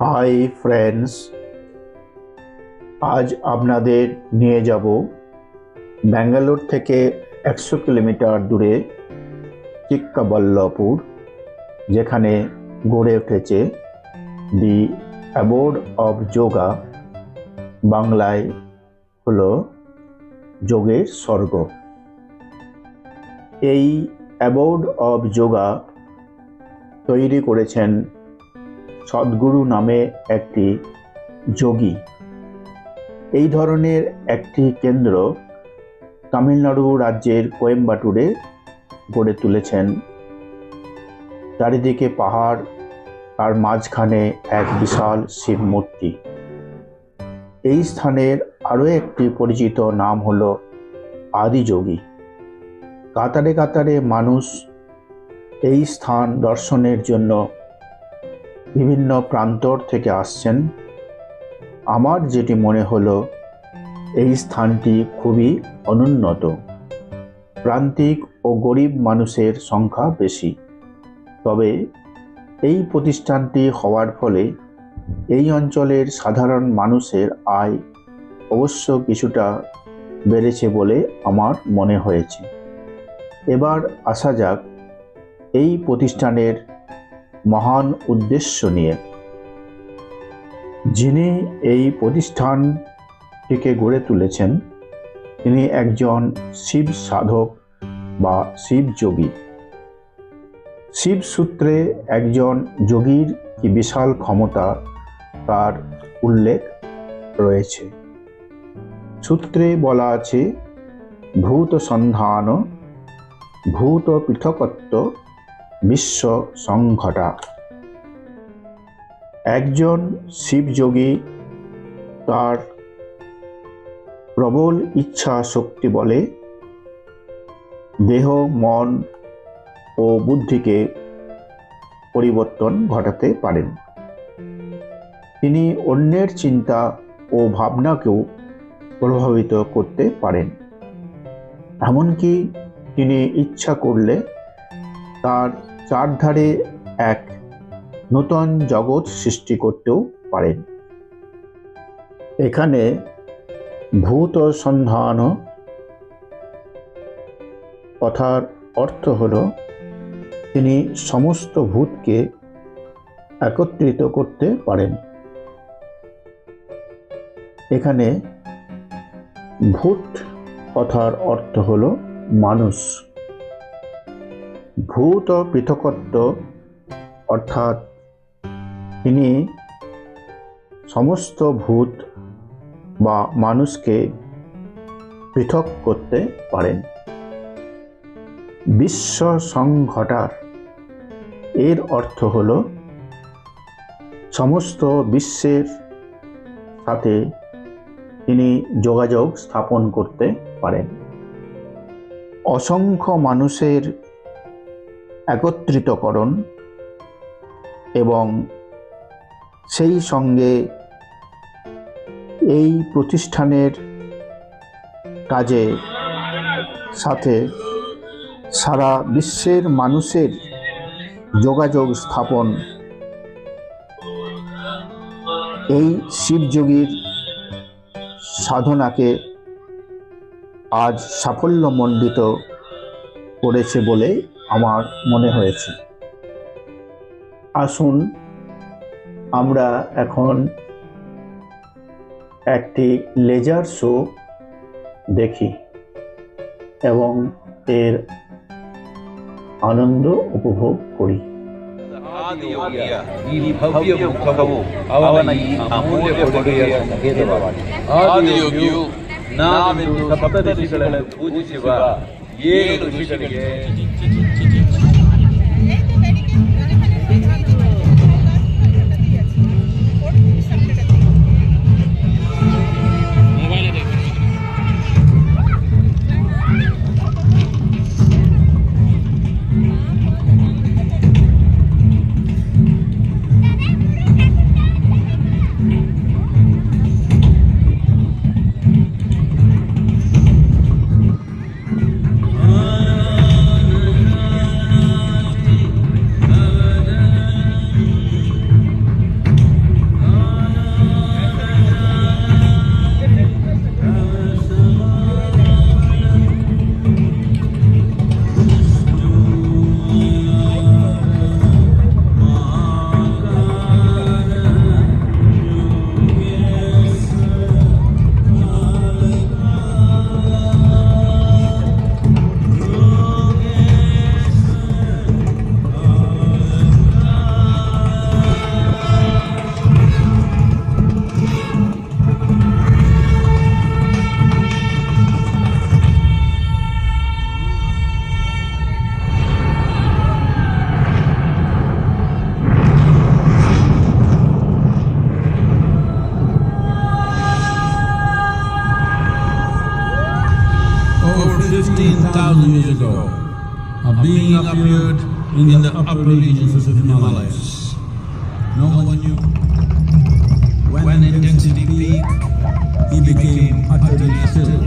Hi friends, আজ আপনাদের নিয়ে যাব ব্যাঙ্গালোর থেকে 100 কিলোমিটার দূরে চিক্কাবল্লপুর, যেখানে গড়ে উঠেছে দি অ্যাবোর্ড অফ যোগা, বাংলায় হলো যোগের স্বর্গ। এই অ্যাবোর্ড অফ যোগা তৈরি করেছেন সদ্গুরু নামে একটি যোগী। এই ধরনের একটি কেন্দ্র তামিলনাড়ু রাজ্যের কোয়েম্বাটুরে গড়ে তুলেছেন। চারিদিকে পাহাড়, তার মাঝখানে এক বিশাল শিব মূর্তি। এই স্থানের আরও একটি পরিচিত নাম হলো আদিযোগী। কাতারে কাতারে মানুষ এই স্থান দর্শনের জন্য বিভিন্ন প্রান্তর থেকে আসছেন। আমার যেটি মনে হলো, এই স্থানটি খুবই অনুন্নত, প্রান্তিক ও গরিব মানুষের সংখ্যা বেশি। তবে এই প্রতিষ্ঠানটি হওয়ার ফলে এই অঞ্চলের সাধারণ মানুষের আয় অবশ্য কিছুটা বেড়েছে বলে আমার মনে হয়েছে। এবার আসা যাক এই প্রতিষ্ঠানের মহান উদ্দেশ্য নিয়ে। যিনি এই প্রতিষ্ঠানটিকে গড়ে তুলেছেন, তিনি একজন শিব সাধক বা শিব যোগী। শিব সূত্রে একজন যোগীর কি বিশাল ক্ষমতা তার উল্লেখ রয়েছে। সূত্রে বলা আছে, ভূত সন্ধান, ভূত পৃথকত্ব, বিশ্ব সংঘটা। একজন শিবযোগী তার প্রবল ইচ্ছা শক্তি বলে দেহ, মন ও বুদ্ধিকে পরিবর্তন ঘটাতে পারেন। তিনি অন্যের চিন্তা ও ভাবনাকেও প্রভাবিত করতে পারেন। এমনকি তিনি ইচ্ছা করলে তার চারধারে এক নূতন জগৎ সৃষ্টি করতেও পারেন। এখানে ভূত সন্ধান কথার অর্থ হল তিনি সমস্ত ভূতকে একত্রিত করতে পারেন। এখানে ভূত কথার অর্থ হল মানুষ। ভূত পৃথকত্ব অর্থাৎ তিনি সমস্ত ভূত বা মানুষকে পৃথক করতে পারেন। বিশ্ব সংঘটার এর অর্থ হল সমস্ত বিশ্বের সাথে তিনি যোগাযোগ স্থাপন করতে পারেন। অসংখ্য মানুষের একত্রিতকরণ এবং সেই সঙ্গে এই প্রতিষ্ঠানের কাজে সাথে সারা বিশ্বের মানুষের যোগাযোগ স্থাপন এই শিবযোগীর সাধনাকে আজ সাফল্যমণ্ডিত করেছে বলে আমার মনে হয়েছে। আসুন আমরা এখন একটি লেজার শো দেখি এবং এর আনন্দ উপভোগ করি। ಆದಿಯೋಗಿಯು ನಾವೆಂದು ಸಪ್ತಋಷಿಗಳನ್ನು ಪೂಜಿಸುವ 7 ಋಷಿಗಳಿಗೆ a being appeared in the upper regions of the Himalayas. No one knew. When intensity peaked, he became utterly still.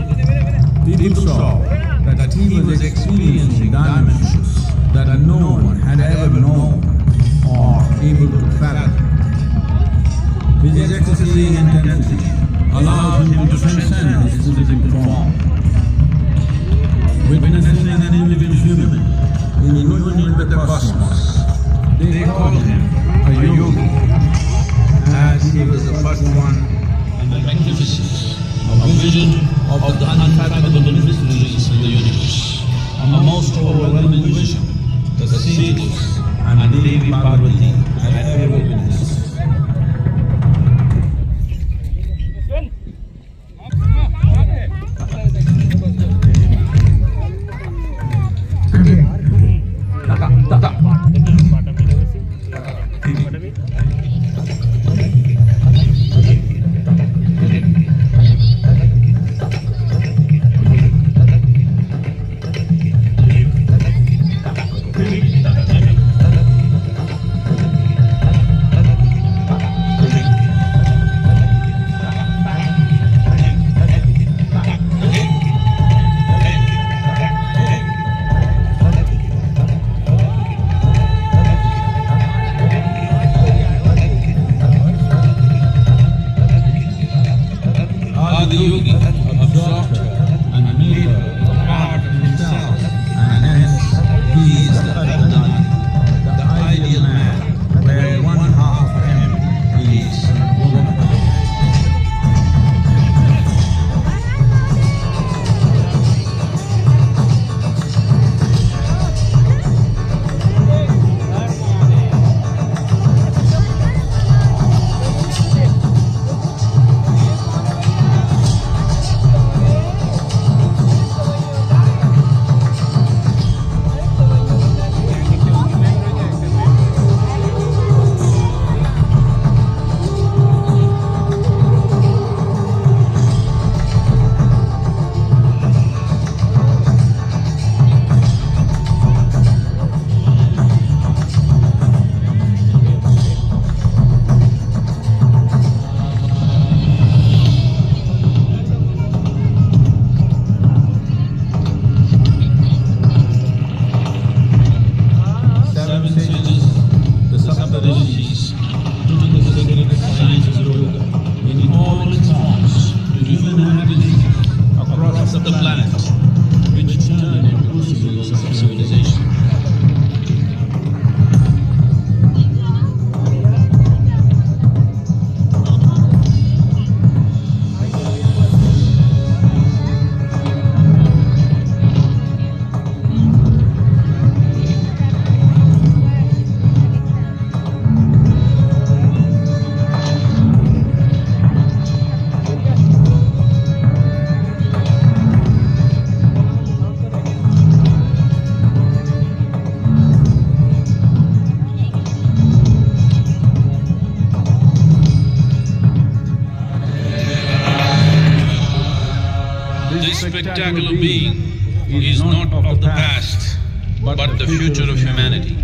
People saw that he was experiencing dimensions that no one had ever known or able to fathom. His ecstasy and intensity allowed him to transcend his physical form. Witnessing an individual human in union with the cosmos, they called him a yogi, as he was the first one in the magnificence of vision of the unfathomable mysteries of the universe. A most overwhelming vision the sages and Devi Parvati had ever witnessed. The yogi absorbed her and made her a part of himself, and hence he is the Advaita, the ideal man, where one half of him is woman. Of the planet, which turned into crucibles of civilization. This spectacular being is not of the past, but the future of humanity.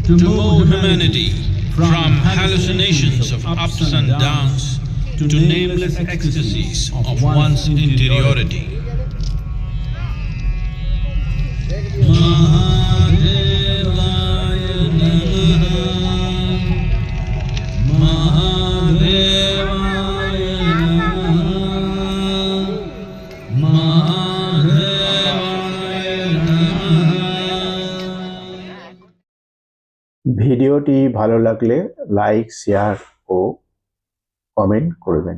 To move humanity from hallucinations of ups and downs to nameless ecstasies of one's interiority. ভিডিওটি ভালো লাগলে like, share ও comment করবেন।